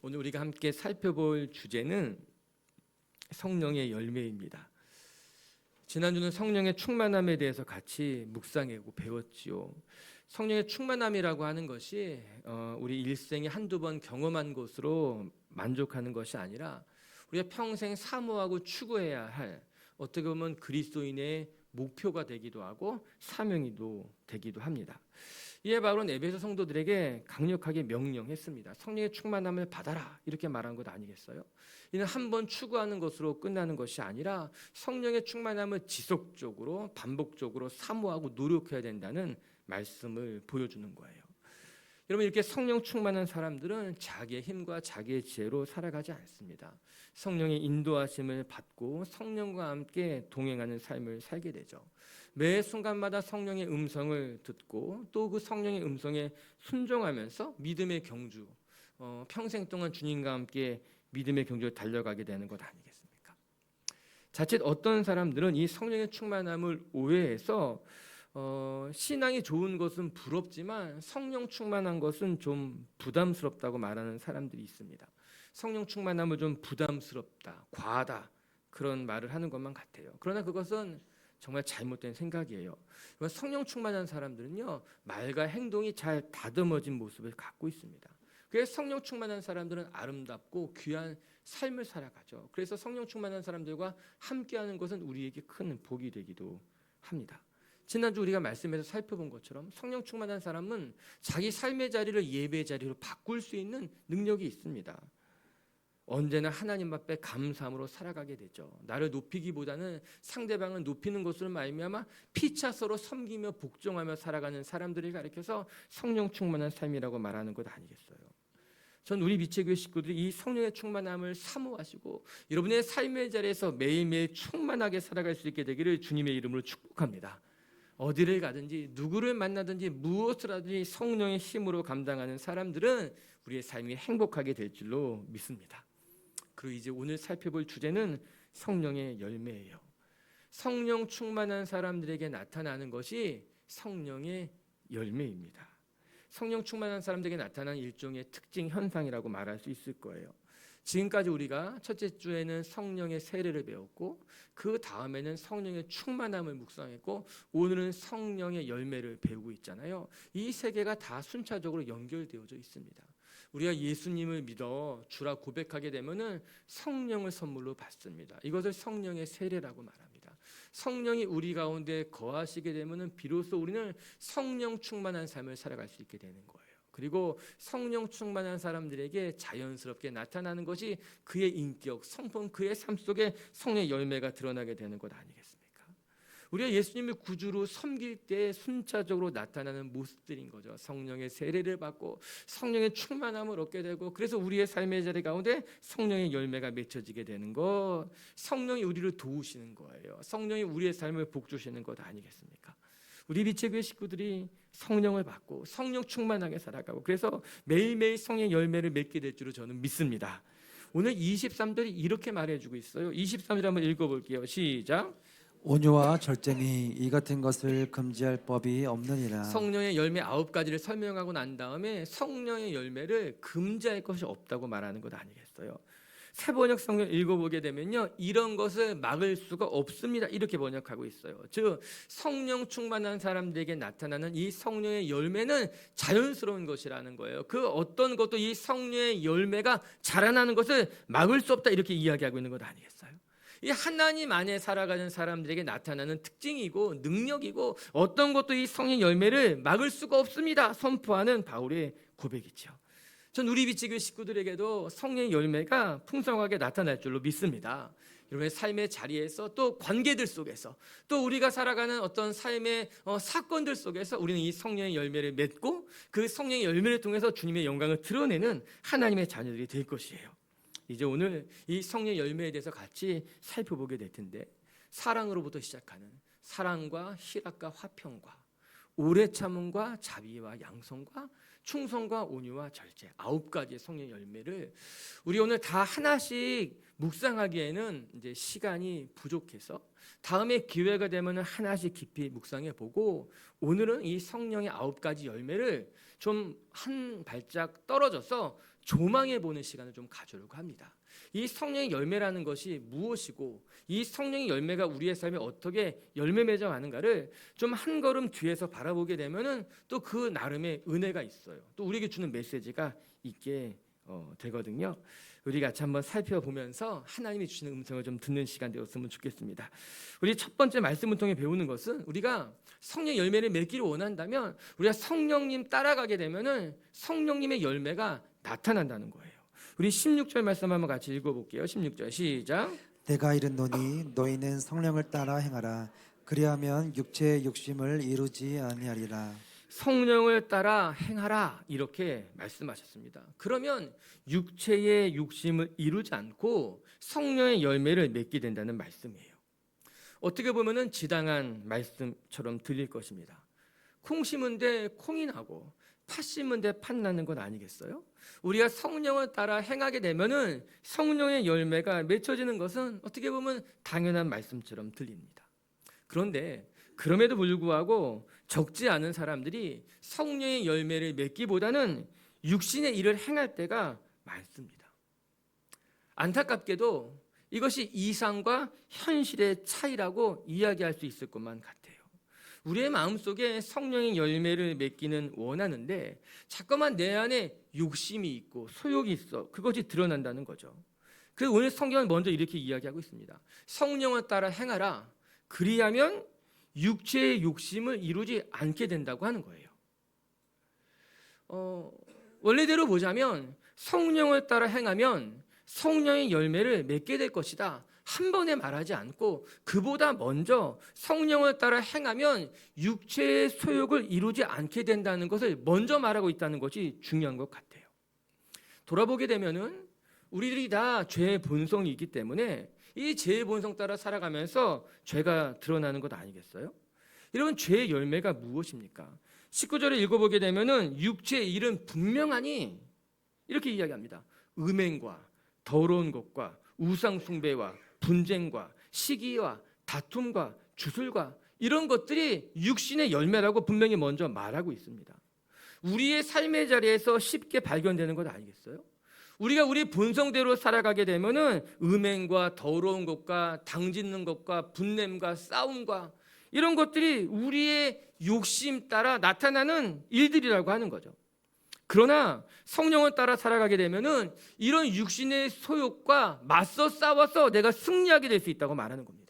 오늘 우리가 함께 살펴볼 주제는 성령의 열매입니다. 지난주는 성령의 충만함에 대해서 같이 묵상하고 배웠지요. 성령의 충만함이라고 하는 것이 우리 일생에 한두 번 경험한 것으로 만족하는 것이 아니라 우리가 평생 사모하고 추구해야 할, 어떻게 보면 그리스도인의 목표가 되기도 하고 사명이도 되기도 합니다. 이에 바울은 에베소 성도들에게 강력하게 명령했습니다. 성령의 충만함을 받아라, 이렇게 말한 것 아니겠어요? 이는 한 번 추구하는 것으로 끝나는 것이 아니라 성령의 충만함을 지속적으로 반복적으로 사모하고 노력해야 된다는 말씀을 보여주는 거예요. 여러분, 이렇게 성령 충만한 사람들은 자기의 힘과 자기의 지혜로 살아가지 않습니다. 성령의 인도하심을 받고 성령과 함께 동행하는 삶을 살게 되죠. 매 순간마다 성령의 음성을 듣고 또 그 성령의 음성에 순종하면서 믿음의 경주, 평생 동안 주님과 함께 믿음의 경주를 달려가게 되는 것 아니겠습니까? 자칫 어떤 사람들은 이 성령의 충만함을 오해해서 신앙이 좋은 것은 부럽지만 성령 충만한 것은 좀 부담스럽다고 말하는 사람들이 있습니다. 성령 충만함을 좀 부담스럽다, 과하다, 그런 말을 하는 것만 같아요. 그러나 그것은 정말 잘못된 생각이에요. 성령 충만한 사람들은요, 말과 행동이 잘 다듬어진 모습을 갖고 있습니다. 그래서 성령 충만한 사람들은 아름답고 귀한 삶을 살아가죠. 그래서 성령 충만한 사람들과 함께하는 것은 우리에게 큰 복이 되기도 합니다. 지난주 우리가 말씀에서 살펴본 것처럼 성령 충만한 사람은 자기 삶의 자리를 예배의 자리로 바꿀 수 있는 능력이 있습니다. 언제나 하나님 앞에 감사함으로 살아가게 되죠. 나를 높이기보다는 상대방을 높이는 것으로 말미암아 피차 서로 섬기며 복종하며 살아가는 사람들을 가리켜서 성령 충만한 삶이라고 말하는 것 아니겠어요? 전 우리 미체교회 식구들이 이 성령의 충만함을 사모하시고 여러분의 삶의 자리에서 매일매일 충만하게 살아갈 수 있게 되기를 주님의 이름으로 축복합니다. 어디를 가든지 누구를 만나든지 무엇을 하든지 성령의 힘으로 감당하는 사람들은 우리의 삶이 행복하게 될 줄로 믿습니다. 그리고 이제 오늘 살펴볼 주제는 성령의 열매예요. 성령 충만한 사람들에게 나타나는 것이 성령의 열매입니다. 성령 충만한 사람들에게 나타나는 일종의 특징 현상이라고 말할 수 있을 거예요. 지금까지 우리가 첫째 주에는 성령의 세례를 배웠고 그 다음에는 성령의 충만함을 묵상했고 오늘은 성령의 열매를 배우고 있잖아요. 이 세 개가 다 순차적으로 연결되어져 있습니다. 우리가 예수님을 믿어 주라 고백하게 되면은 성령을 선물로 받습니다. 이것을 성령의 세례라고 말합니다. 성령이 우리 가운데 거하시게 되면은 비로소 우리는 성령 충만한 삶을 살아갈 수 있게 되는 거예요. 그리고 성령 충만한 사람들에게 자연스럽게 나타나는 것이 그의 인격, 성품, 그의 삶 속에 성령의 열매가 드러나게 되는 것 아니겠습니까? 우리가 예수님을 구주로 섬길 때 순차적으로 나타나는 모습들인 거죠. 성령의 세례를 받고 성령의 충만함을 얻게 되고 그래서 우리의 삶의 자리 가운데 성령의 열매가 맺혀지게 되는 것, 성령이 우리를 도우시는 거예요. 성령이 우리의 삶을 복주시는 것 아니겠습니까? 우리 미체교회 식구들이 성령을 받고 성령 충만하게 살아가고 그래서 매일매일 성령의 열매를 맺게 될 줄로 저는 믿습니다. 오늘 23절이 이렇게 말해주고 있어요. 23절 한번 읽어볼게요. 시작. 온유와 절제니 이 같은 것을 금지할 법이 없느니라. 성령의 열매 9가지를 설명하고 난 다음에 성령의 열매를 금지할 것이 없다고 말하는 것 아니겠어요? 새 번역 성경 읽어보게 되면요, 이런 것을 막을 수가 없습니다, 이렇게 번역하고 있어요. 즉 성령 충만한 사람들에게 나타나는 이 성령의 열매는 자연스러운 것이라는 거예요. 그 어떤 것도 이 성령의 열매가 자라나는 것을 막을 수 없다, 이렇게 이야기하고 있는 것 아니겠어요? 이 하나님 안에 살아가는 사람들에게 나타나는 특징이고 능력이고 어떤 것도 이 성령 열매를 막을 수가 없습니다, 선포하는 바울의 고백이죠. 전 우리 비치교회 식구들에게도 성령의 열매가 풍성하게 나타날 줄로 믿습니다. 여러분의 삶의 자리에서 또 관계들 속에서 또 우리가 살아가는 어떤 삶의 사건들 속에서 우리는 이 성령의 열매를 맺고 그 성령의 열매를 통해서 주님의 영광을 드러내는 하나님의 자녀들이 될 것이에요. 이제 오늘 이 성령의 열매에 대해서 같이 살펴보게 될 텐데, 사랑으로부터 시작하는 사랑과 희락과 화평과 오래 참음과 자비와 양성과 충성과 온유와 절제 9가지의 성령의 열매를 우리 오늘 다 하나씩 묵상하기에는 이제 시간이 부족해서 다음에 기회가 되면 하나씩 깊이 묵상해 보고 오늘은 이 성령의 9가지 열매를 좀 한 발짝 떨어져서 조망해 보는 시간을 좀 가지려고 합니다. 이 성령의 열매라는 것이 무엇이고 이 성령의 열매가 우리의 삶에 어떻게 열매 맺어가는가를 좀 한 걸음 뒤에서 바라보게 되면은 또 그 나름의 은혜가 있어요. 또 우리에게 주는 메시지가 있게 되거든요. 우리 같이 한번 살펴보면서 하나님이 주시는 음성을 좀 듣는 시간 되었으면 좋겠습니다. 우리 첫 번째 말씀을 통해 배우는 것은 우리가 성령 열매를 맺기를 원한다면 우리가 성령님 따라가게 되면은 성령님의 열매가 나타난다는 거예요. 우리 16절 말씀 한번 같이 읽어볼게요. 16절 시작. 내가 이르노니 너희는 성령을 따라 행하라. 그리하면 육체의 욕심을 이루지 아니하리라. 성령을 따라 행하라 이렇게 말씀하셨습니다. 그러면 육체의 욕심을 이루지 않고 성령의 열매를 맺게 된다는 말씀이에요. 어떻게 보면은 지당한 말씀처럼 들릴 것입니다. 콩 심은 데 콩이 나고 팥 심은 데 팥 나는 건 아니겠어요? 우리가 성령을 따라 행하게 되면은 성령의 열매가 맺혀지는 것은 어떻게 보면 당연한 말씀처럼 들립니다. 그런데 그럼에도 불구하고 적지 않은 사람들이 성령의 열매를 맺기보다는 육신의 일을 행할 때가 많습니다. 안타깝게도 이것이 이상과 현실의 차이라고 이야기할 수 있을 것만 같아요. 우리의 마음속에 성령의 열매를 맺기는 원하는데 자꾸만 내 안에 욕심이 있고 소욕이 있어 그것이 드러난다는 거죠. 그래서 오늘 성경은 먼저 이렇게 이야기하고 있습니다. 성령을 따라 행하라. 그리하면 육체의 욕심을 이루지 않게 된다고 하는 거예요. 원래대로 보자면 성령을 따라 행하면 성령의 열매를 맺게 될 것이다. 한 번에 말하지 않고 그보다 먼저 성령을 따라 행하면 육체의 소욕을 이루지 않게 된다는 것을 먼저 말하고 있다는 것이 중요한 것 같아요. 돌아보게 되면은 우리들이 다 죄의 본성이 있기 때문에 이 죄의 본성 따라 살아가면서 죄가 드러나는 것 아니겠어요? 여러분 죄의 열매가 무엇입니까? 19절을 읽어보게 되면은 육체의 일은 분명하니 이렇게 이야기합니다. 음행과 더러운 것과 우상 숭배와 분쟁과 시기와 다툼과 주술과 이런 것들이 육신의 열매라고 분명히 먼저 말하고 있습니다. 우리의 삶의 자리에서 쉽게 발견되는 것 아니겠어요? 우리가 우리 본성대로 살아가게 되면은 음행과 더러운 것과 당짓는 것과 분냄과 싸움과 이런 것들이 우리의 욕심 따라 나타나는 일들이라고 하는 거죠. 그러나 성령을 따라 살아가게 되면은 이런 육신의 소욕과 맞서 싸워서 내가 승리하게 될 수 있다고 말하는 겁니다.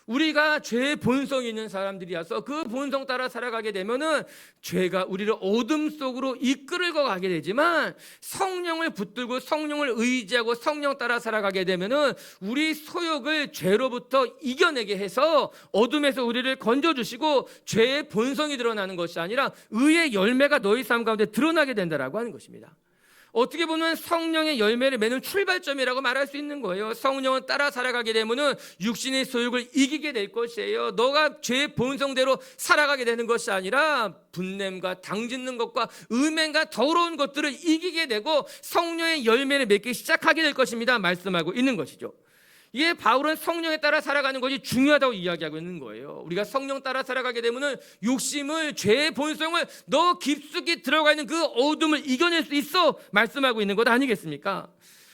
우리가 죄의 본성이 있는 사람들이어서 그 본성 따라 살아가게 되면은 죄가 우리를 어둠 속으로 이끌고 가게 되지만 성령을 붙들고 성령을 의지하고 성령 따라 살아가게 되면은 우리 소욕을 죄로부터 이겨내게 해서 어둠에서 우리를 건져주시고 죄의 본성이 드러나는 것이 아니라 의의 열매가 너희 삶 가운데 드러나게 된다라고 하는 것입니다. 어떻게 보면 성령의 열매를 맺는 출발점이라고 말할 수 있는 거예요. 성령을 따라 살아가게 되면은 육신의 소욕을 이기게 될 것이에요. 너가 죄의 본성대로 살아가게 되는 것이 아니라 분냄과 당짓는 것과 음행과 더러운 것들을 이기게 되고 성령의 열매를 맺기 시작하게 될 것입니다. 말씀하고 있는 것이죠. 이에 바울은 성령에 따라 살아가는 것이 중요하다고 이야기하고 있는 거예요. 우리가 성령 따라 살아가게 되면은 욕심을 죄의 본성을 너 깊숙이 들어가 있는 그 어둠을 이겨낼 수 있어 말씀하고 있는 것 아니겠습니까?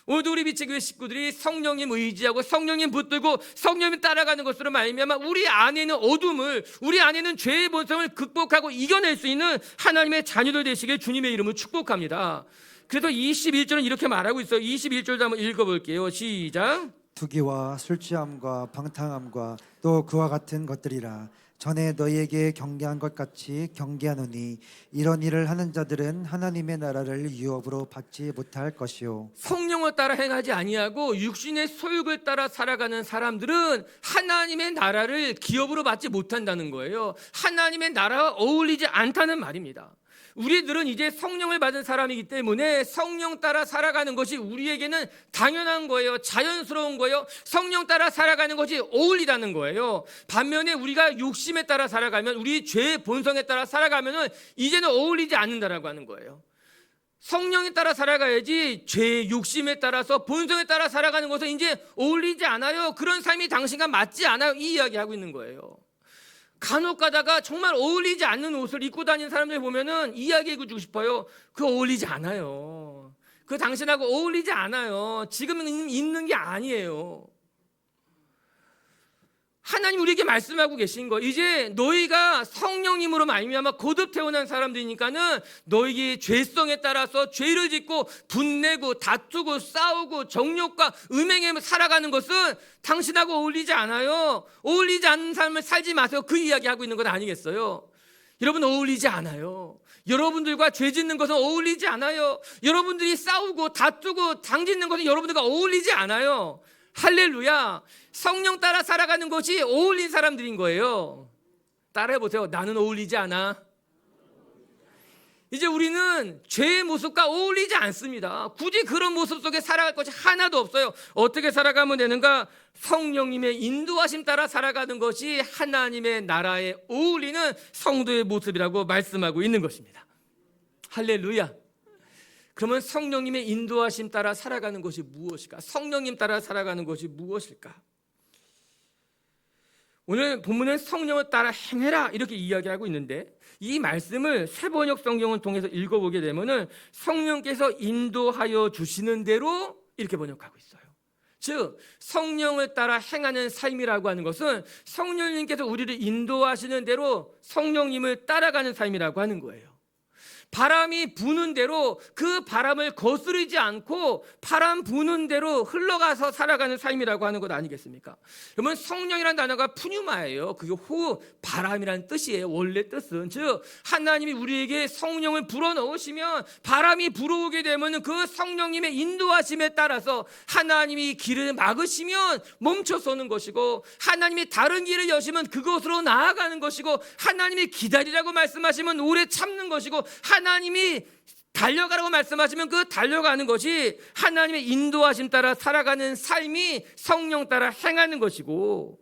오늘도 우리 빛의교회 식구들이 성령님 의지하고 성령님 붙들고 성령님 따라가는 것으로 말미암아 우리 안에 있는 어둠을 우리 안에 있는 죄의 본성을 극복하고 이겨낼 수 있는 하나님의 자녀들 되시길 주님의 이름으로 축복합니다. 그래서 21절은 이렇게 말하고 있어요. 21절도 한번 읽어볼게요. 시작. 투기와 술취함과 방탕함과 또 그와 같은 것들이라. 전에 너희에게 경계한 것 같이 경계하노니 이런 일을 하는 자들은 하나님의 나라를 유업으로 받지 못할 것이요. 성령을 따라 행하지 아니하고 육신의 소욕을 따라 살아가는 사람들은 하나님의 나라를 기업으로 받지 못한다는 거예요. 하나님의 나라와 어울리지 않다는 말입니다. 우리들은 이제 성령을 받은 사람이기 때문에 성령 따라 살아가는 것이 우리에게는 당연한 거예요. 자연스러운 거예요. 성령 따라 살아가는 것이 어울리다는 거예요. 반면에 우리가 욕심에 따라 살아가면, 우리 죄의 본성에 따라 살아가면 이제는 어울리지 않는다라고 하는 거예요. 성령에 따라 살아가야지 죄의 욕심에 따라서 본성에 따라 살아가는 것은 이제 어울리지 않아요. 그런 삶이 당신과 맞지 않아요. 이 이야기하고 있는 거예요. 간혹 가다가 정말 어울리지 않는 옷을 입고 다니는 사람들 보면은 이야기해 주고 싶어요. 그거 어울리지 않아요. 그 당신하고 어울리지 않아요. 지금 있는 게 아니에요. 하나님 우리에게 말씀하고 계신 거, 이제 너희가 성령님으로 말미암아 거듭 태어난 사람들이니까는 너희의 죄성에 따라서 죄를 짓고 분내고 다투고 싸우고 정욕과 음행에 살아가는 것은 당신하고 어울리지 않아요. 어울리지 않는 삶을 살지 마세요. 그 이야기하고 있는 건 아니겠어요? 여러분, 어울리지 않아요. 여러분들과 죄 짓는 것은 어울리지 않아요. 여러분들이 싸우고 다투고 당 짓는 것은 여러분들과 어울리지 않아요. 할렐루야. 성령 따라 살아가는 것이 어울린 사람들인 거예요. 따라해보세요. 나는 어울리지 않아. 이제 우리는 죄의 모습과 어울리지 않습니다. 굳이 그런 모습 속에 살아갈 것이 하나도 없어요. 어떻게 살아가면 되는가? 성령님의 인도하심 따라 살아가는 것이 하나님의 나라에 어울리는 성도의 모습이라고 말씀하고 있는 것입니다. 할렐루야. 그러면 성령님의 인도하심 따라 살아가는 것이 무엇일까? 성령님 따라 살아가는 것이 무엇일까? 오늘 본문은 성령을 따라 행해라 이렇게 이야기하고 있는데, 이 말씀을 새번역 성경을 통해서 읽어보게 되면은 성령께서 인도하여 주시는 대로 이렇게 번역하고 있어요. 즉 성령을 따라 행하는 삶이라고 하는 것은 성령님께서 우리를 인도하시는 대로 성령님을 따라가는 삶이라고 하는 거예요. 바람이 부는 대로 그 바람을 거스르지 않고 바람 부는 대로 흘러가서 살아가는 삶이라고 하는 것 아니겠습니까? 여러분, 성령이라는 단어가 푸뉴마예요. 그게 호흡, 바람이라는 뜻이에요. 원래 뜻은. 즉 하나님이 우리에게 성령을 불어넣으시면 바람이 불어오게 되면 그 성령님의 인도하심에 따라서 하나님이 길을 막으시면 멈춰서는 것이고, 하나님이 다른 길을 여시면 그것으로 나아가는 것이고, 하나님이 기다리라고 말씀하시면 오래 참는 것이고, 하나님이 달려가라고 말씀하시면 그 달려가는 것이 하나님의 인도하심 따라 살아가는 삶이 성령 따라 행하는 것이고,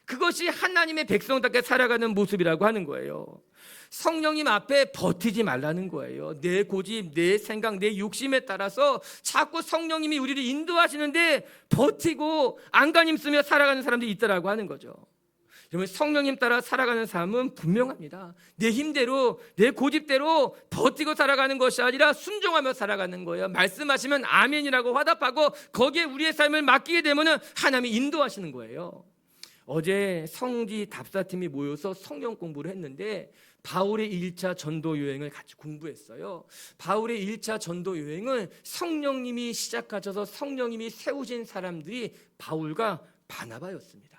그것이 하나님의 백성답게 살아가는 모습이라고 하는 거예요. 성령님 앞에 버티지 말라는 거예요. 내 고집, 내 생각, 내 욕심에 따라서 자꾸 성령님이 우리를 인도하시는데 버티고 안간힘 쓰며 살아가는 사람들이 있다라고 하는 거죠. 여러분, 성령님 따라 살아가는 삶은 분명합니다. 내 힘대로, 내 고집대로 버티고 살아가는 것이 아니라 순종하며 살아가는 거예요. 말씀하시면 아멘이라고 화답하고 거기에 우리의 삶을 맡기게 되면 하나님이 인도하시는 거예요. 어제 성지 답사팀이 모여서 성경 공부를 했는데 바울의 1차 전도 여행을 같이 공부했어요. 바울의 1차 전도 여행은 성령님이 시작하셔서 성령님이 세우신 사람들이 바울과 바나바였습니다.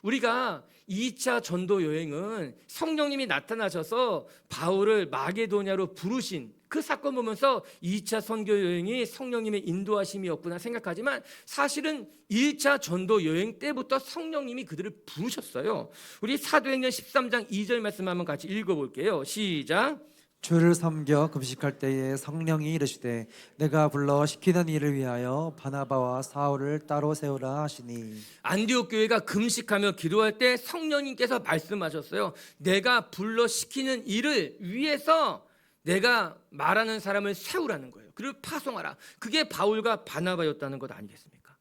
우리가 2차 전도 여행은 성령님이 나타나셔서 바울을 마게도냐로 부르신 그 사건 보면서 2차 선교 여행이 성령님의 인도하심이었구나 생각하지만, 사실은 1차 전도 여행 때부터 성령님이 그들을 부르셨어요. 우리 사도행전 13장 2절 말씀 한번 같이 읽어볼게요. 시작. 주를 섬겨 금식할 때에 성령이 이르시되 내가 불러 시키는 일을 위하여 바나바와 사울을 따로 세우라 하시니. 안디옥 교회가 금식하며 기도할 때 성령님께서 말씀하셨어요. 내가 불러 시키는 일을 위해서 내가 말하는 사람을 세우라는 거예요. 그리고 파송하라. 그게 바울과 바나바였다는 것 아니겠습니까?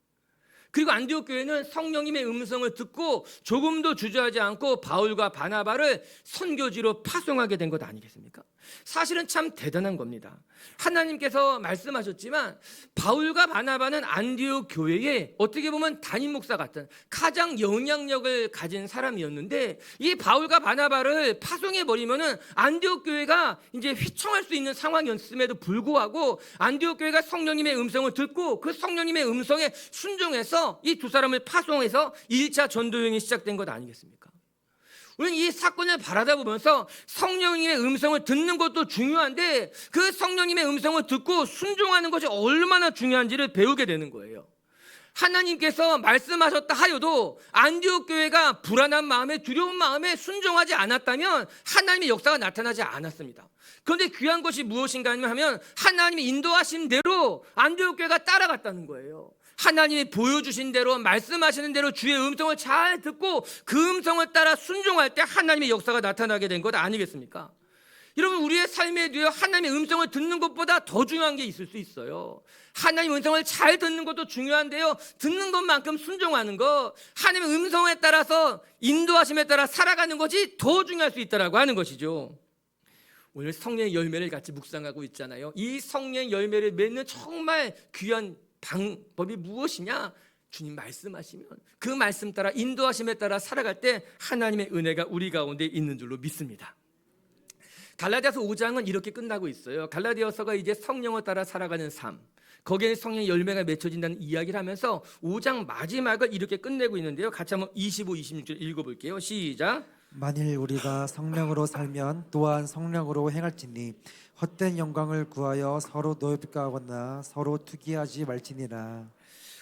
그리고 안디옥 교회는 성령님의 음성을 듣고 조금도 주저하지 않고 바울과 바나바를 선교지로 파송하게 된 것 아니겠습니까? 사실은 참 대단한 겁니다. 하나님께서 말씀하셨지만 바울과 바나바는 안디옥 교회에 어떻게 보면 담임 목사 같은 가장 영향력을 가진 사람이었는데, 이 바울과 바나바를 파송해 버리면은 안디옥 교회가 이제 휘청할 수 있는 상황이었음에도 불구하고 안디옥 교회가 성령님의 음성을 듣고 그 성령님의 음성에 순종해서 이 두 사람을 파송해서 1차 전도 여행이 시작된 것 아니겠습니까? 우리는 이 사건을 바라다 보면서 성령님의 음성을 듣는 것도 중요한데 그 성령님의 음성을 듣고 순종하는 것이 얼마나 중요한지를 배우게 되는 거예요. 하나님께서 말씀하셨다 하여도 안디옥 교회가 불안한 마음에 두려운 마음에 순종하지 않았다면 하나님의 역사가 나타나지 않았습니다. 그런데 귀한 것이 무엇인가 하면 하나님이 인도하신 대로 안디옥 교회가 따라갔다는 거예요. 하나님이 보여주신 대로 말씀하시는 대로 주의 음성을 잘 듣고 그 음성을 따라 순종할 때 하나님의 역사가 나타나게 된 것 아니겠습니까? 여러분, 우리의 삶에 대해 하나님의 음성을 듣는 것보다 더 중요한 게 있을 수 있어요. 하나님의 음성을 잘 듣는 것도 중요한데요, 듣는 것만큼 순종하는 것, 하나님의 음성에 따라서 인도하심에 따라 살아가는 것이 더 중요할 수 있다라고 하는 것이죠. 오늘 성령의 열매를 같이 묵상하고 있잖아요. 이 성령의 열매를 맺는 정말 귀한 방법이 무엇이냐? 주님 말씀하시면 그 말씀 따라 인도하심에 따라 살아갈 때 하나님의 은혜가 우리 가운데 있는 줄로 믿습니다. 갈라디아서 5장은 이렇게 끝나고 있어요. 갈라디아서가 이제 성령을 따라 살아가는 삶, 거기에 성령의 열매가 맺혀진다는 이야기를 하면서 5장 마지막을 이렇게 끝내고 있는데요. 같이 한번 25, 26절 읽어볼게요. 시작. 만일 우리가 성령으로 살면 또한 성령으로 행할지니 헛된 영광을 구하여 서로 노엽가하거나 서로 투기하지 말지니라.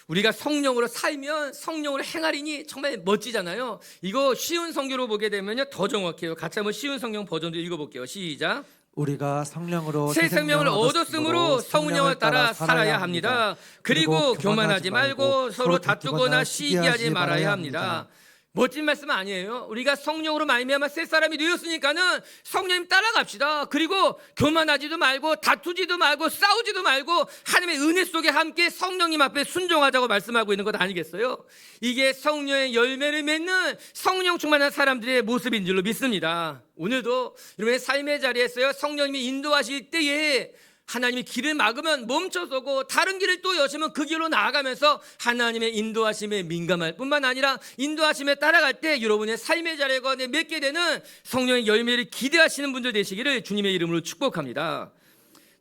우리가 성령으로 살면 성령으로 행하리니 정말 멋지잖아요. 이거 쉬운 성경으로 보게 되면요 더 정확해요. 같이 한번 쉬운 성경 버전도 읽어볼게요. 시작. 우리가 성령으로 새 생명을 얻었으므로 성령을 따라 살아야 합니다. 그리고 교만하지 말고 서로 다투거나 시기하지 말아야 합니다. 멋진 말씀 아니에요? 우리가 성령으로 말미암아 새 사람이 되었으니까는 성령님 따라갑시다. 그리고 교만하지도 말고 다투지도 말고 싸우지도 말고 하나님의 은혜 속에 함께 성령님 앞에 순종하자고 말씀하고 있는 것 아니겠어요? 이게 성령의 열매를 맺는 성령 충만한 사람들의 모습인 줄로 믿습니다. 오늘도 여러분의 삶의 자리에서요, 성령님이 인도하실 때에 하나님이 길을 막으면 멈춰서고 다른 길을 또 여시면 그 길로 나아가면서 하나님의 인도하심에 민감할 뿐만 아니라 인도하심에 따라갈 때 여러분의 삶의 자리에 맺게 되는 성령의 열매를 기대하시는 분들 되시기를 주님의 이름으로 축복합니다.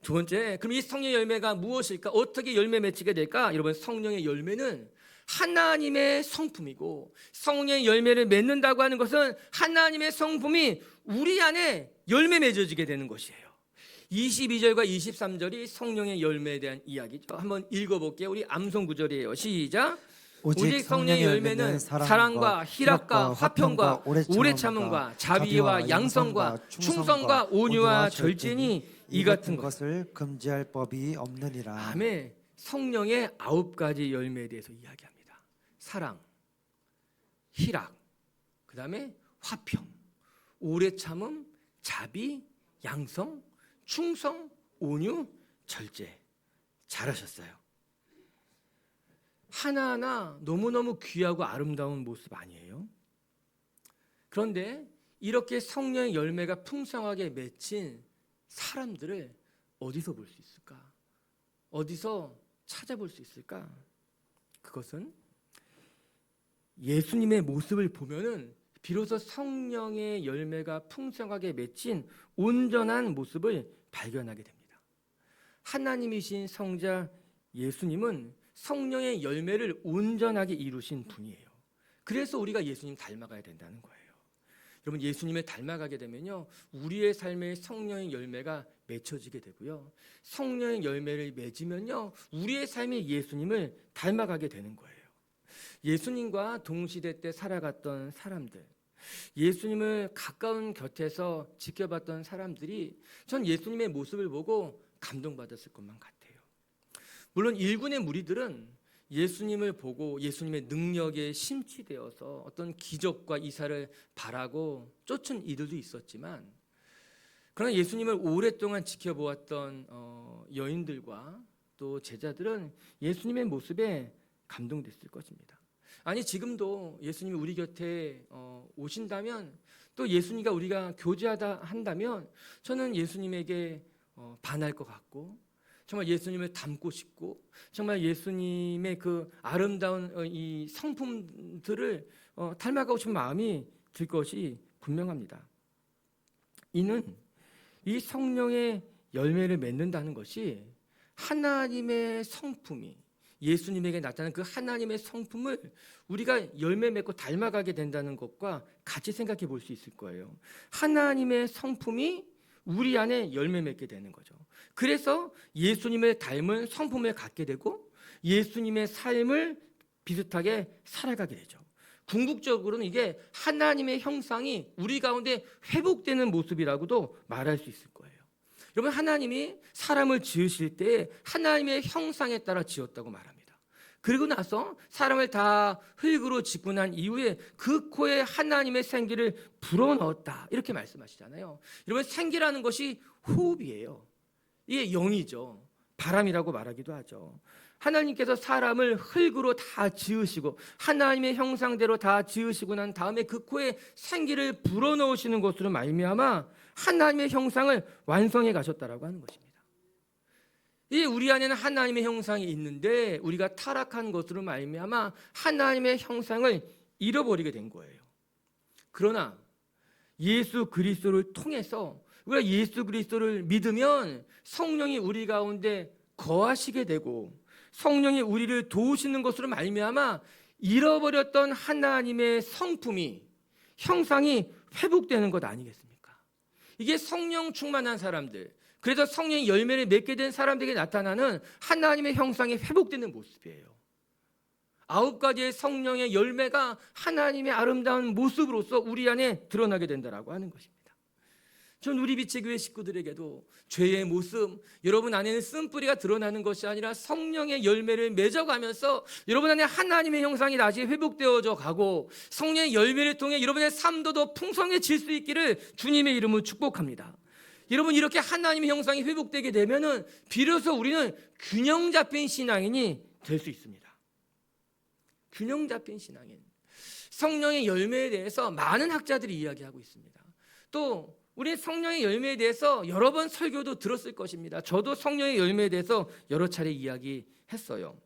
두 번째, 그럼 이 성령의 열매가 무엇일까? 어떻게 열매 맺히게 될까? 여러분, 성령의 열매는 하나님의 성품이고, 성령의 열매를 맺는다고 하는 것은 하나님의 성품이 우리 안에 열매 맺어지게 되는 것이에요. 22절과 23절이 성령의 열매에 대한 이야기죠. 한번 읽어볼게요. 우리 암송 구절이에요. 시작. 오직 성령의 열매는 사랑과 희락과 화평과 오래 참음과 자비와 양성과 충성과 온유와 절제니 이 같은 것을 금지할 법이 없느니라. 아멘. 성령의 9가지 열매에 대해서 이야기합니다. 사랑, 희락, 그 다음에 화평, 오래 참음, 자비, 양성, 충성, 온유, 절제. 잘하셨어요. 하나하나 너무너무 귀하고 아름다운 모습 아니에요? 그런데 이렇게 성령의 열매가 풍성하게 맺힌 사람들을 어디서 볼 수 있을까? 어디서 찾아볼 수 있을까? 그것은 예수님의 모습을 보면은 비로소 성령의 열매가 풍성하게 맺힌 온전한 모습을 발견하게 됩니다. 하나님이신 성자 예수님은 성령의 열매를 온전하게 이루신 분이에요. 그래서 우리가 예수님 닮아가야 된다는 거예요. 여러분, 예수님을 닮아가게 되면요, 우리의 삶에 성령의 열매가 맺혀지게 되고요, 성령의 열매를 맺으면요, 우리의 삶에 예수님을 닮아가게 되는 거예요. 예수님과 동시대 때 살아갔던 사람들, 예수님을 가까운 곁에서 지켜봤던 사람들이 전 예수님의 모습을 보고 감동받았을 것만 같아요. 물론 일군의 무리들은 예수님을 보고 예수님의 능력에 심취되어서 어떤 기적과 이사를 바라고 쫓은 이들도 있었지만, 그러나 예수님을 오랫동안 지켜보았던 여인들과 또 제자들은 예수님의 모습에 감동됐을 것입니다. 아니, 지금도 예수님이 우리 곁에 오신다면, 또 예수님과 우리가 교제하다 한다면 저는 예수님에게 반할 것 같고, 정말 예수님을 닮고 싶고, 정말 예수님의 그 아름다운 이 성품들을 닮아가고 싶은 마음이 들 것이 분명합니다. 이는 이 성령의 열매를 맺는다는 것이 하나님의 성품이, 예수님에게 나타나는 그 하나님의 성품을 우리가 열매 맺고 닮아가게 된다는 것과 같이 생각해 볼 수 있을 거예요. 하나님의 성품이 우리 안에 열매 맺게 되는 거죠. 그래서 예수님을 닮은 성품을 갖게 되고 예수님의 삶을 비슷하게 살아가게 되죠. 궁극적으로는 이게 하나님의 형상이 우리 가운데 회복되는 모습이라고도 말할 수 있을 거예요. 여러분, 하나님이 사람을 지으실 때 하나님의 형상에 따라 지었다고 말합니다. 그리고 나서 사람을 다 흙으로 짓고 난 이후에 그 코에 하나님의 생기를 불어넣었다, 이렇게 말씀하시잖아요. 여러분, 생기라는 것이 호흡이에요. 이게 영이죠. 바람이라고 말하기도 하죠. 하나님께서 사람을 흙으로 다 지으시고 하나님의 형상대로 다 지으시고 난 다음에 그 코에 생기를 불어넣으시는 것으로 말미암아 하나님의 형상을 완성해 가셨다라고 하는 것입니다. 이 우리 안에는 하나님의 형상이 있는데 우리가 타락한 것으로 말미암아 하나님의 형상을 잃어버리게 된 거예요. 그러나 예수 그리스도를 통해서 우리가 예수 그리스도를 믿으면 성령이 우리 가운데 거하시게 되고 성령이 우리를 도우시는 것으로 말미암아 잃어버렸던 하나님의 성품이, 형상이 회복되는 것 아니겠습니까? 이게 성령 충만한 사람들, 그래서 성령의 열매를 맺게 된 사람들에게 나타나는 하나님의 형상이 회복되는 모습이에요. 9가지의 성령의 열매가 하나님의 아름다운 모습으로서 우리 안에 드러나게 된다라고 하는 것입니다. 전 우리 빛의 교회 식구들에게도 죄의 모습, 여러분 안에는 쓴뿌리가 드러나는 것이 아니라 성령의 열매를 맺어가면서 여러분 안에 하나님의 형상이 다시 회복되어져 가고 성령의 열매를 통해 여러분의 삶도 더 풍성해질 수 있기를 주님의 이름으로 축복합니다. 여러분, 이렇게 하나님의 형상이 회복되게 되면은 비로소 우리는 균형 잡힌 신앙인이 될 수 있습니다. 균형 잡힌 신앙인. 성령의 열매에 대해서 많은 학자들이 이야기하고 있습니다. 또 우리 성령의 열매에 대해서 여러 번 설교도 들었을 것입니다. 저도 성령의 열매에 대해서 여러 차례 이야기했어요.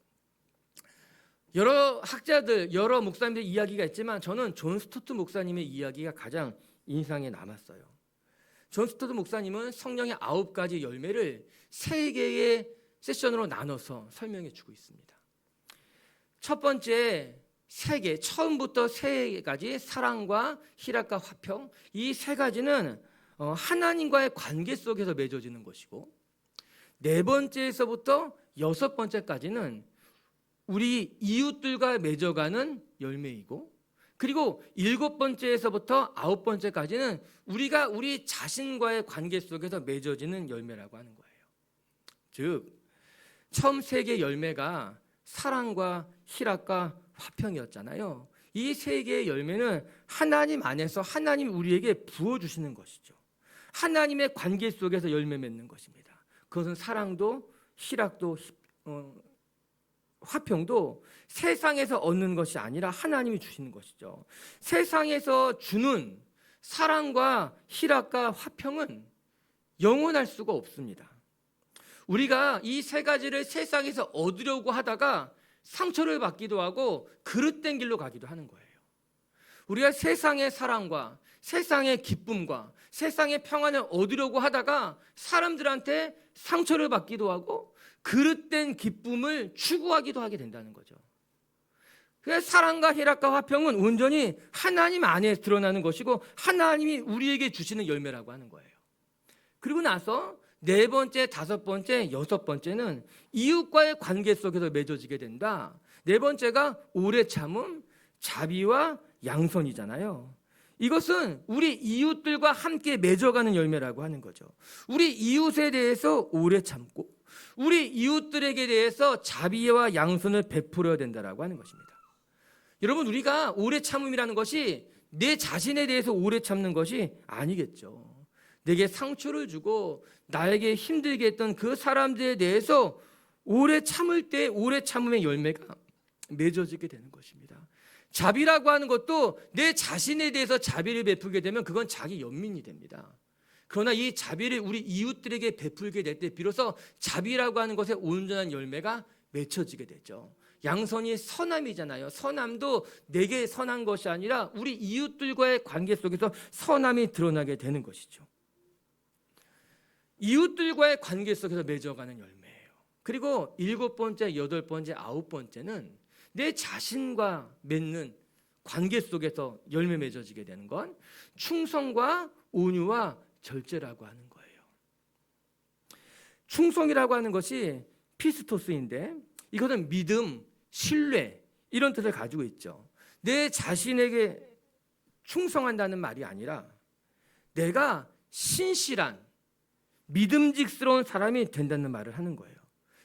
여러 학자들, 여러 목사님들 이야기가 있지만 저는 존 스토트 목사님의 이야기가 가장 인상에 남았어요. 존 스토트 목사님은 성령의 9가지 열매를 3개의 세션으로 나눠서 설명해 주고 있습니다. 첫 번째 3개, 처음부터 3가지, 사랑과 희락과 화평, 이 3가지는 하나님과의 관계 속에서 맺어지는 것이고, 4번째에서부터 6번째까지는 우리 이웃들과 맺어가는 열매이고, 그리고 7번째에서부터 9번째까지는 우리가 우리 자신과의 관계 속에서 맺어지는 열매라고 하는 거예요. 즉, 처음 3개 열매가 사랑과 희락과 화평이었잖아요. 이 3개의 열매는 하나님 안에서 하나님이 우리에게 부어주시는 것이죠. 하나님의 관계 속에서 열매 맺는 것입니다. 그것은 사랑도 희락도 화평도 세상에서 얻는 것이 아니라 하나님이 주시는 것이죠. 세상에서 주는 사랑과 희락과 화평은 영원할 수가 없습니다. 우리가 이 3가지를 세상에서 얻으려고 하다가 상처를 받기도 하고 그릇된 길로 가기도 하는 거예요. 우리가 세상의 사랑과 세상의 기쁨과 세상의 평안을 얻으려고 하다가 사람들한테 상처를 받기도 하고 그릇된 기쁨을 추구하기도 하게 된다는 거죠. 그래서 사랑과 희락과 화평은 온전히 하나님 안에 드러나는 것이고 하나님이 우리에게 주시는 열매라고 하는 거예요. 그리고 나서 4번째, 5번째, 6번째는 이웃과의 관계 속에서 맺어지게 된다. 4번째가 오래 참음, 자비와 양선이잖아요. 이것은 우리 이웃들과 함께 맺어가는 열매라고 하는 거죠. 우리 이웃에 대해서 오래 참고 우리 이웃들에게 대해서 자비와 양선을 베풀어야 된다라고 하는 것입니다. 여러분, 우리가 오래 참음이라는 것이 내 자신에 대해서 오래 참는 것이 아니겠죠. 내게 상처를 주고 나에게 힘들게 했던 그 사람들에 대해서 오래 참을 때 오래 참음의 열매가 맺어지게 되는 것입니다. 자비라고 하는 것도 내 자신에 대해서 자비를 베풀게 되면 그건 자기 연민이 됩니다. 그러나 이 자비를 우리 이웃들에게 베풀게 될 때 비로소 자비라고 하는 것의 온전한 열매가 맺혀지게 되죠. 양선이 선함이잖아요. 선함도 내게 선한 것이 아니라 우리 이웃들과의 관계 속에서 선함이 드러나게 되는 것이죠. 이웃들과의 관계 속에서 맺어가는 열매예요. 그리고 7번째, 8번째, 9번째는 내 자신과 맺는 관계 속에서 열매 맺어지게 되는 건 충성과 온유와 절제라고 하는 거예요. 충성이라고 하는 것이 피스토스인데 이것은 믿음, 신뢰, 이런 뜻을 가지고 있죠. 내 자신에게 충성한다는 말이 아니라 내가 신실한 믿음직스러운 사람이 된다는 말을 하는 거예요.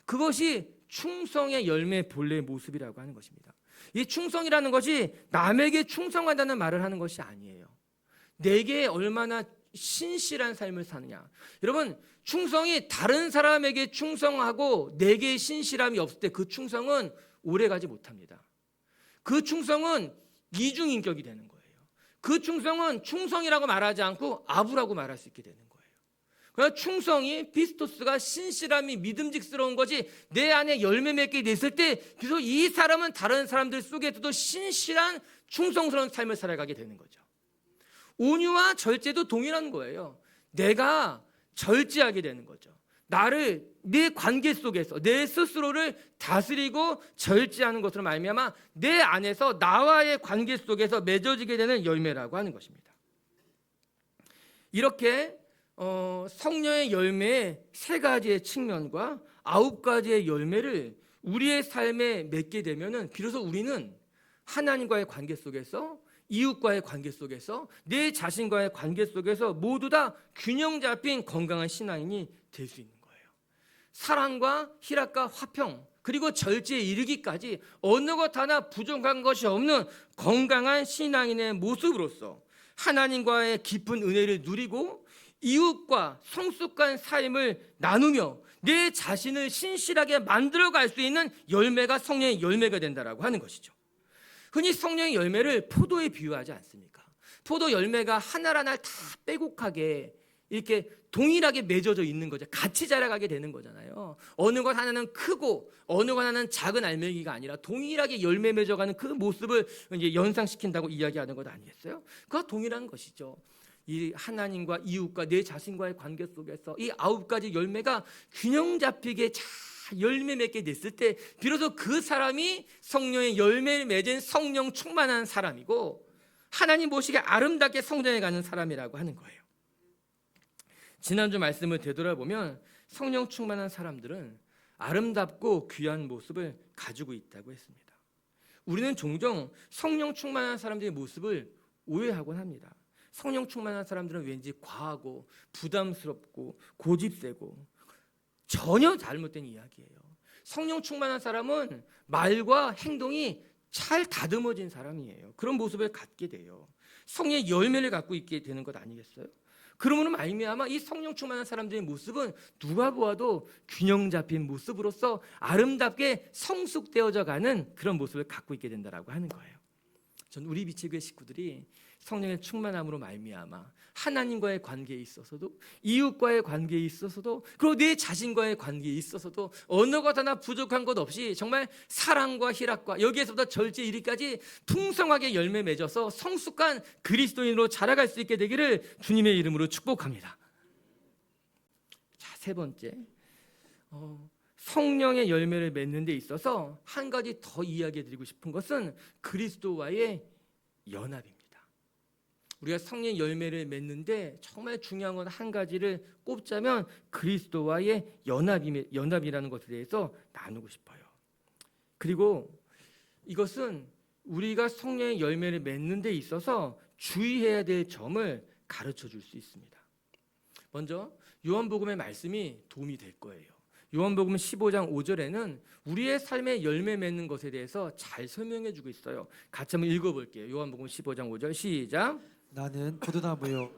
그것이 충성의 열매의 본래의 모습이라고 하는 것입니다. 이 충성이라는 것이 남에게 충성한다는 말을 하는 것이 아니에요. 내게 얼마나 신실한 삶을 사느냐. 여러분, 충성이 다른 사람에게 충성하고 내게 신실함이 없을 때 그 충성은 오래가지 못합니다. 그 충성은 이중인격이 되는 거예요. 그 충성은 충성이라고 말하지 않고 아부라고 말할 수 있게 되는 거예요. 그러나 충성이 피스토스가 신실함이 믿음직스러운 것이 내 안에 열매 맺게 됐을 때 비로소 이 사람은 다른 사람들 속에서도 신실한 충성스러운 삶을 살아가게 되는 거죠. 온유와 절제도 동일한 거예요. 내가 절제하게 되는 거죠. 나를 내 관계 속에서 내 스스로를 다스리고 절제하는 것으로 말미암아 내 안에서 나와의 관계 속에서 맺어지게 되는 열매라고 하는 것입니다. 이렇게 성령의 열매의 3가지의 측면과 9가지의 열매를 우리의 삶에 맺게 되면은 비로소 우리는 하나님과의 관계 속에서 이웃과의 관계 속에서 내 자신과의 관계 속에서 모두 다 균형 잡힌 건강한 신앙인이 될 수 있는 거예요. 사랑과 희락과 화평 그리고 절제에 이르기까지 어느 것 하나 부족한 것이 없는 건강한 신앙인의 모습으로서 하나님과의 깊은 은혜를 누리고 이웃과 성숙한 삶을 나누며 내 자신을 신실하게 만들어갈 수 있는 열매가 성령의 열매가 된다라고 하는 것이죠. 흔히 성령의 열매를 포도에 비유하지 않습니까? 포도 열매가 하나하나 다 빼곡하게 이렇게 동일하게 맺어져 있는 거죠. 같이 자라가게 되는 거잖아요. 어느 것 하나는 크고 어느 것 하나는 작은 알맹이가 아니라 동일하게 열매 맺어가는 그 모습을 이제 연상시킨다고 이야기하는 것 아니겠어요? 그와 동일한 것이죠. 이 하나님과 이웃과 내 자신과의 관계 속에서 이 9가지 열매가 균형 잡히게 잘 열매 맺게 됐을 때 비로소 그 사람이 성령의 열매를 맺은 성령 충만한 사람이고 하나님 보시기에 아름답게 성장해 가는 사람이라고 하는 거예요. 지난주 말씀을 되돌아보면 성령 충만한 사람들은 아름답고 귀한 모습을 가지고 있다고 했습니다. 우리는 종종 성령 충만한 사람들의 모습을 오해하곤 합니다. 성령 충만한 사람들은 왠지 과하고 부담스럽고 고집세고 전혀 잘못된 이야기예요. 성령 충만한 사람은 말과 행동이 잘 다듬어진 사람이에요. 그런 모습을 갖게 돼요. 성령의 열매를 갖고 있게 되는 것 아니겠어요? 그러므로 말미암아 이 성령 충만한 사람들의 모습은 누가 보아도 균형 잡힌 모습으로서 아름답게 성숙되어져 가는 그런 모습을 갖고 있게 된다라고 하는 거예요. 전 우리 비치교회 식구들이 성령의 충만함으로 말미암아 하나님과의 관계에 있어서도 이웃과의 관계에 있어서도 그리고 내 자신과의 관계에 있어서도 어느 것 하나 부족한 것 없이 정말 사랑과 희락과 여기에서부터 절제 이르기까지 풍성하게 열매 맺어서 성숙한 그리스도인으로 자라갈 수 있게 되기를 주님의 이름으로 축복합니다. 자, 3번째, 성령의 열매를 맺는 데 있어서 한 가지 더 이야기해드리고 싶은 것은 그리스도와의 연합입니다. 우리가 성령의 열매를 맺는데 정말 중요한 건 한 가지를 꼽자면 그리스도와의 연합이라는 것에 대해서 나누고 싶어요. 그리고 이것은 우리가 성령의 열매를 맺는 데 있어서 주의해야 될 점을 가르쳐 줄 수 있습니다. 먼저 요한복음의 말씀이 도움이 될 거예요. 요한복음 15장 5절에는 우리의 삶의 열매 맺는 것에 대해서 잘 설명해 주고 있어요. 같이 한번 읽어볼게요. 요한복음 15장 5절 시작. 나는 포도나무요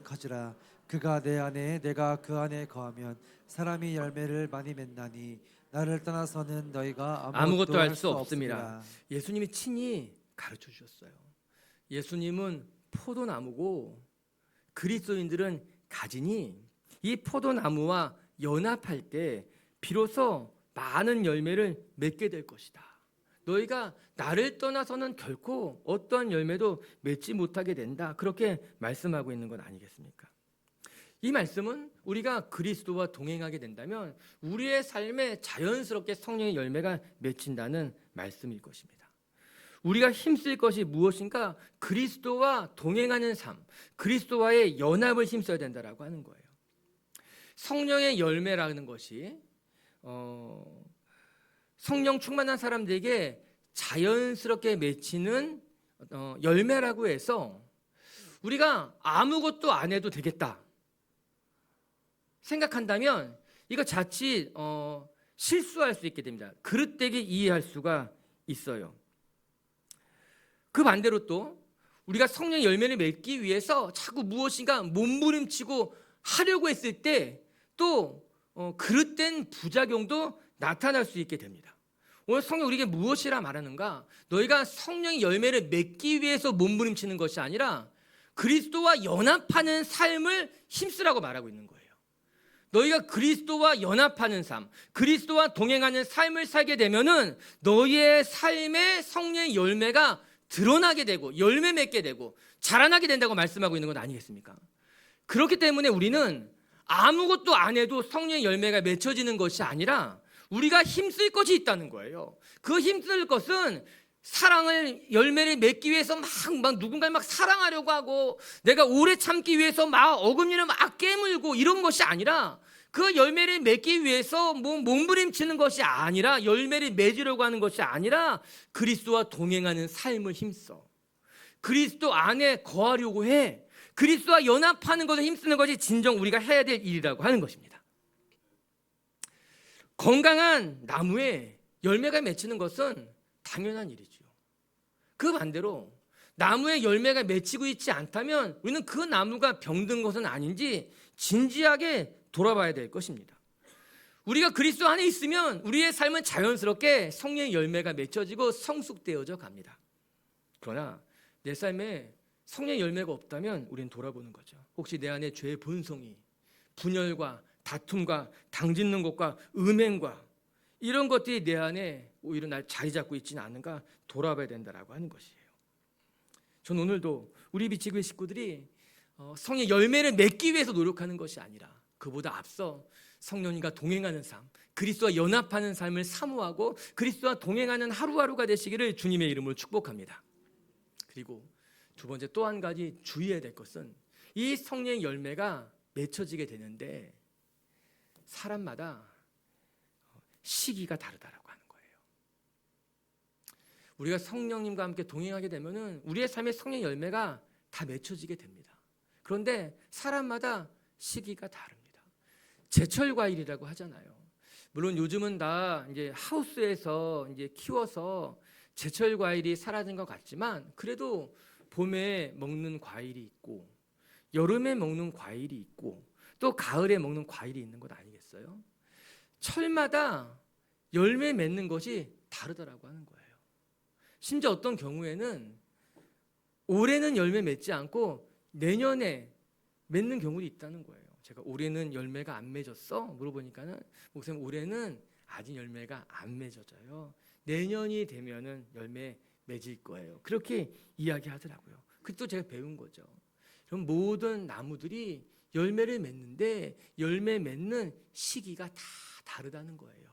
가지라 그가 내 안에 내가 그 안에 거하면 사람이 열매를 많이 맺나니 나를 떠나서는 너희가 아무것도 할 수 없습니다. 예수님이 친히 가르쳐 주셨어요. 예수님은 포도나무고 그리스도인들은 가지니 이 포도나무와 연합할 때 비로소 많은 열매를 맺게 될 것이다. 너희가 나를 떠나서는 결코 어떠한 열매도 맺지 못하게 된다. 그렇게 말씀하고 있는 건 아니겠습니까? 이 말씀은 우리가 그리스도와 동행하게 된다면 우리의 삶에 자연스럽게 성령의 열매가 맺힌다는 말씀일 것입니다. 우리가 힘쓸 것이 무엇인가? 그리스도와 동행하는 삶, 그리스도와의 연합을 힘써야 된다라고 하는 거예요. 성령의 열매라는 것이 성령 충만한 사람들에게 자연스럽게 맺히는 열매라고 해서 우리가 아무것도 안 해도 되겠다 생각한다면 이거 자칫 실수할 수 있게 됩니다. 그릇되게 이해할 수가 있어요. 그 반대로 또 우리가 성령의 열매를 맺기 위해서 자꾸 무엇인가 몸부림치고 하려고 했을 때 또 그릇된 부작용도 나타날 수 있게 됩니다. 오늘 성령 우리에게 무엇이라 말하는가? 너희가 성령의 열매를 맺기 위해서 몸부림치는 것이 아니라 그리스도와 연합하는 삶을 힘쓰라고 말하고 있는 거예요. 너희가 그리스도와 연합하는 삶, 그리스도와 동행하는 삶을 살게 되면은 너희의 삶에 성령의 열매가 드러나게 되고 열매 맺게 되고 자라나게 된다고 말씀하고 있는 건 아니겠습니까? 그렇기 때문에 우리는 아무것도 안 해도 성령의 열매가 맺혀지는 것이 아니라 우리가 힘쓸 것이 있다는 거예요. 그 힘쓸 것은 사랑을 열매를 맺기 위해서 막 누군가를 막 사랑하려고 하고 내가 오래 참기 위해서 막 어금니를 막 깨물고 이런 것이 아니라 그 열매를 맺기 위해서 몸부림치는 것이 아니라 열매를 맺으려고 하는 것이 아니라 그리스도와 동행하는 삶을 힘써. 그리스도 안에 거하려고 해. 그리스도와 연합하는 것을 힘쓰는 것이 진정 우리가 해야 될 일이라고 하는 것입니다. 건강한 나무에 열매가 맺히는 것은 당연한 일이죠. 그 반대로 나무에 열매가 맺히고 있지 않다면 우리는 그 나무가 병든 것은 아닌지 진지하게 돌아봐야 될 것입니다. 우리가 그리스도 안에 있으면 우리의 삶은 자연스럽게 성령의 열매가 맺혀지고 성숙되어져 갑니다. 그러나 내 삶에 성령의 열매가 없다면 우리는 돌아보는 거죠. 혹시 내 안에 죄의 본성이 분열과 다툼과 당짓는 것과 음행과 이런 것들이 내 안에 오히려 날 자리 잡고 있지는 않은가 돌아봐야 된다라고 하는 것이에요. 저는 오늘도 우리 비치교회 식구들이 성령의 열매를 맺기 위해서 노력하는 것이 아니라 그보다 앞서 성령님과 동행하는 삶, 그리스도와 연합하는 삶을 사모하고 그리스도와 동행하는 하루하루가 되시기를 주님의 이름으로 축복합니다. 그리고 두 번째 또 한 가지 주의해야 될 것은 이 성령의 열매가 맺혀지게 되는데 사람마다 시기가 다르다라고 하는 거예요. 우리가 성령님과 함께 동행하게 되면은 우리의 삶의 성령의 열매가 다 맺혀지게 됩니다. 그런데 사람마다 시기가 다릅니다. 제철 과일이라고 하잖아요. 물론 요즘은 다 이제 하우스에서 이제 키워서 제철 과일이 사라진 것 같지만 그래도 봄에 먹는 과일이 있고 여름에 먹는 과일이 있고 또 가을에 먹는 과일이 있는 것 아니겠어요? 철마다 열매 맺는 것이 다르더라고 하는 거예요. 심지어 어떤 경우에는 올해는 열매 맺지 않고 내년에 맺는 경우도 있다는 거예요. 제가 올해는 열매가 안 맺었어? 물어보니까는 목사님 올해는 아직 열매가 안 맺어져요. 내년이 되면은 열매 맺을 거예요. 그렇게 이야기하더라고요. 그것도 제가 배운 거죠. 그럼 모든 나무들이 열매를 맺는데 열매 맺는 시기가 다 다르다는 거예요.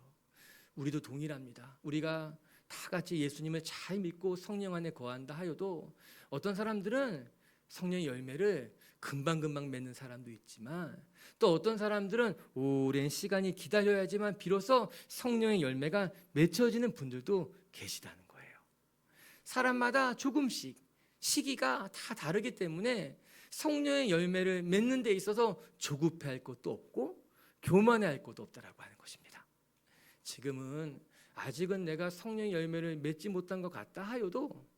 우리도 동일합니다. 우리가 다 같이 예수님을 잘 믿고 성령 안에 거한다 하여도 어떤 사람들은 성령의 열매를 금방금방 맺는 사람도 있지만 또 어떤 사람들은 오랜 시간이 기다려야지만 비로소 성령의 열매가 맺혀지는 분들도 계시다는 거예요. 사람마다 조금씩 시기가 다 다르기 때문에 성령의 열매를 맺는 데 있어서 조급해할 것도 없고 교만해할 것도 없다라고 하는 것입니다. 지금은 아직은 내가 성령의 열매를 맺지 못한 것 같다 하여도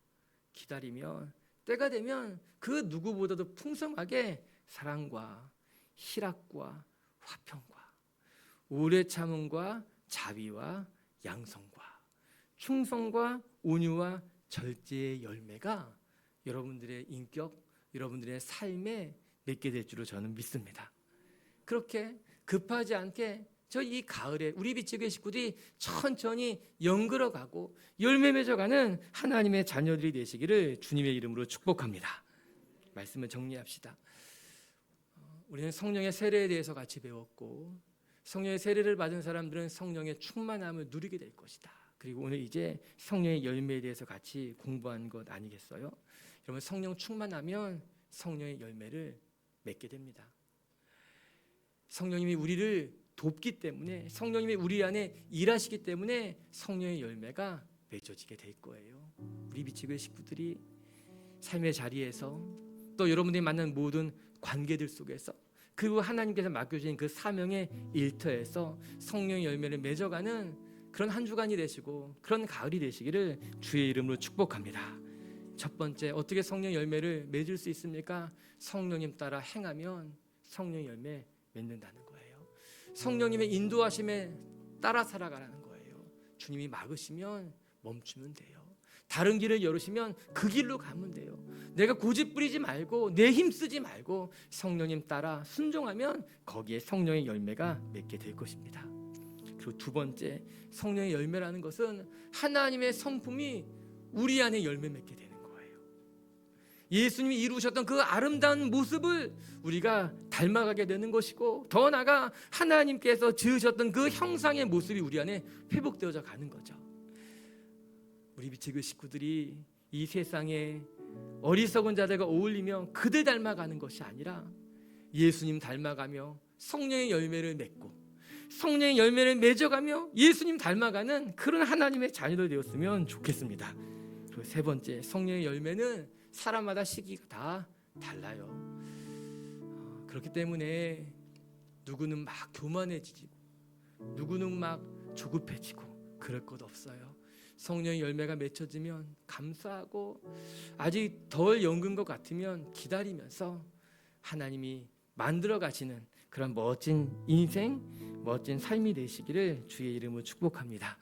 기다리면 때가 되면 그 누구보다도 풍성하게 사랑과 희락과 화평과 오래 참음과 자비와 양성과 충성과 온유와 절제의 열매가 여러분들의 인격, 여러분들의 삶에 맺게 될 줄로 저는 믿습니다. 그렇게 급하지 않게 저 이 가을에 우리 비치교회 식구들이 천천히 연결어가고 열매 맺어가는 하나님의 자녀들이 되시기를 주님의 이름으로 축복합니다. 말씀을 정리합시다. 우리는 성령의 세례에 대해서 같이 배웠고 성령의 세례를 받은 사람들은 성령의 충만함을 누리게 될 것이다. 그리고 오늘 이제 성령의 열매에 대해서 같이 공부한 것 아니겠어요? 여러분 성령 충만하면 성령의 열매를 맺게 됩니다. 성령님이 우리를 돕기 때문에 성령님이 우리 안에 일하시기 때문에 성령의 열매가 맺어지게 될 거예요. 우리 미치교회 식구들이 삶의 자리에서 또 여러분들이 만난 모든 관계들 속에서 그리고 하나님께서 맡겨주신 그 사명의 일터에서 성령의 열매를 맺어가는 그런 한 주간이 되시고 그런 가을이 되시기를 주의 이름으로 축복합니다. 첫 번째, 어떻게 성령 열매를 맺을 수 있습니까? 성령님 따라 행하면 성령 열매 맺는다는 거예요. 성령님의 인도하심에 따라 살아가라는 거예요. 주님이 막으시면 멈추면 돼요. 다른 길을 열으시면 그 길로 가면 돼요. 내가 고집 부리지 말고 내 힘 쓰지 말고 성령님 따라 순종하면 거기에 성령의 열매가 맺게 될 것입니다. 그리고 두 번째, 성령의 열매라는 것은 하나님의 성품이 우리 안에 열매 맺게 되는 거예요. 예수님이 이루셨던 그 아름다운 모습을 우리가 닮아가게 되는 것이고 더 나아가 하나님께서 지으셨던 그 형상의 모습이 우리 안에 회복되어져 가는 거죠. 우리 미치교회 식구들이 이 세상에 어리석은 자들과 어울리며 그들 닮아가는 것이 아니라 예수님 닮아가며 성령의 열매를 맺고 성령의 열매를 맺어가며 예수님 닮아가는 그런 하나님의 자녀들 되었으면 좋겠습니다. 그리고 세 번째, 성령의 열매는 사람마다 시기가 다 달라요. 그렇기 때문에 누구는 막 교만해지고 누구는 막 조급해지고 그럴 것 없어요. 성령의 열매가 맺혀지면 감사하고 아직 덜 연근 것 같으면 기다리면서 하나님이 만들어 가시는 그런 멋진 인생, 멋진 삶이 되시기를 주의 이름으로 축복합니다.